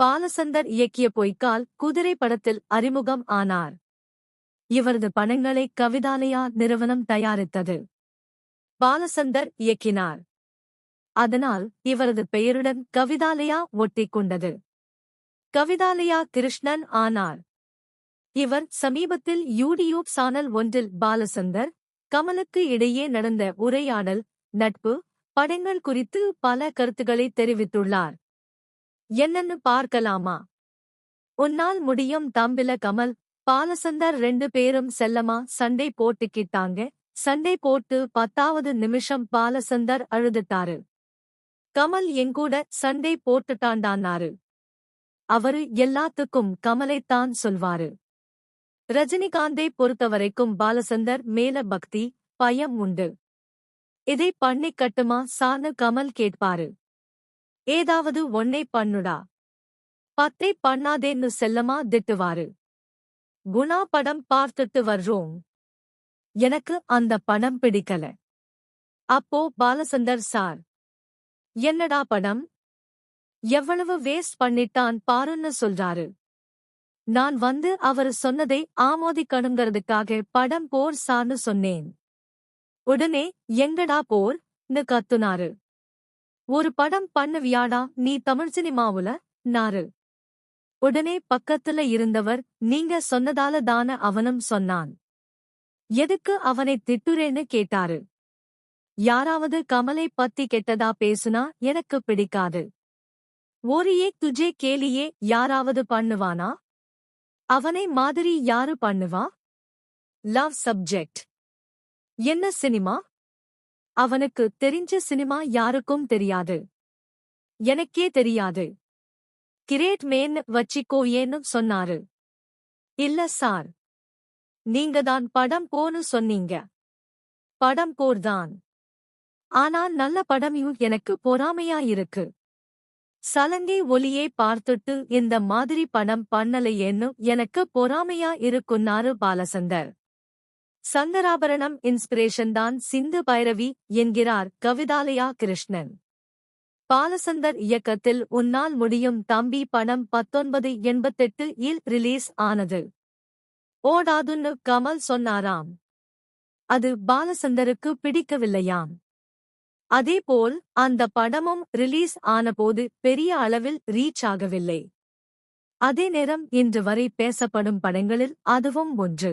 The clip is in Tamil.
பாலசந்தர் இயக்கிய பொய்க்கால் குதிரை படத்தில் அறிமுகம் ஆனார். இவரது படங்களை கவிதாலயா நிறுவனம் தயாரித்தது. பாலசந்தர் இயக்கினார். அதனால் இவரது பெயருடன் கவிதாலயா ஒட்டிக் கொண்டது. கவிதாலயா கிருஷ்ணன் ஆனார். இவர் சமீபத்தில் யூடியூப் சேனல் ஒன்றில் பாலசந்தர், கமலுக்கு இடையே நடந்த உரையாடல், நட்பு, படங்கள் குறித்து பல கருத்துக்களை தெரிவித்துள்ளார். என்னன்னு பார்க்கலாமா? உன்னால் முடியும் தம்பில கமல், பாலசந்தர் 2 பேரும் செல்லமா சண்டை போட்டுக்கிட்டாங்க. சண்டை போட்டு 10வது நிமிஷம் பாலசந்தர் அழுதுட்டாரு. கமல் எங்கூட சண்டை போட்டுட்டாண்டான்னாரு. அவரு எல்லாத்துக்கும் கமலைத்தான் சொல்வாரு. ரஜினிகாந்தை பொறுத்தவரைக்கும் பாலசந்தர் மேல பக்தி, பயம் உண்டு. இதை பண்ணிக் கட்டுமா சான்னு கமல் கேட்பாரு. ஏதாவது ஒன்னே பண்ணுடா, 10 பண்ணாதேன்னு செல்லமா திட்டுவாரு. குணா படம் பார்த்துட்டு வர்றோம். எனக்கு அந்த படம் பிடிக்கல. அப்போ பாலசந்தர் சார், என்னடா படம், எவ்வளவு வேஸ்ட் பண்ணிட்டான் பாருன்னு சொல்றாரு. நான் அவரு சொன்னதை ஆமோதிக்கணுங்கிறதுக்காக படம் போர் சான்னு சொன்னேன். உடனே எங்கடா போர் னு கத்துனாரு. ஒரு படம் பண்ணுவியாடா நீ தமிழ் சினிமாவுல நாரு. உடனே பக்கத்துல இருந்தவர், நீங்க சொன்னதால தான அவனும் சொன்னான். எதுக்கு அவனை திட்டுறேன்னு கேட்டாரு. யாராவது கமலை பத்தி கெட்டதா பேசுனா எனக்கு பிடிக்காது. ஓரியே துஜே கேலியே யாராவது பண்ணுவானா? அவனை மாதிரி யாரு பண்ணுவா? Love subject. என்ன சினிமா? அவனுக்கு தெரிஞ்ச சினிமா யாருக்கும் தெரியாது. எனக்கே தெரியாது. கிரேட் மேன் வச்சிக்கோ ஏன்னு சொன்னாரு. இல்ல சார், நீங்கதான் படம் போன்னு சொன்னீங்க. படம் போர்தான். ஆனா நல்ல படமும் எனக்கு பொறாமையா இருக்கு. சலங்கை ஒலியே பார்த்துட்டு இந்த மாதிரி படம் பண்ணலையேன்னு எனக்கு பொறாமையா இருக்குன்னாரு பாலசந்தர். சங்கராபரணம் இன்ஸ்பிரேஷன் தான் சிந்து பைரவி என்கிறார் கவிதாலயா கிருஷ்ணன். பாலசந்தர் இயக்கத்தில் உன்னால் முடியும் தம்பி படம் 1988 இல் ரிலீஸ் ஆனது. ஓடாதுன்னு கமல் சொன்னாராம். அது பாலசந்தருக்கு பிடிக்கவில்லையாம். அதேபோல் அந்த படமும் ரிலீஸ் ஆனபோது பெரிய அளவில் ரீச் ஆகவில்லை. அதே நேரம் இன்று வரை பேசப்படும் படங்களில் அதுவும் ஒன்று.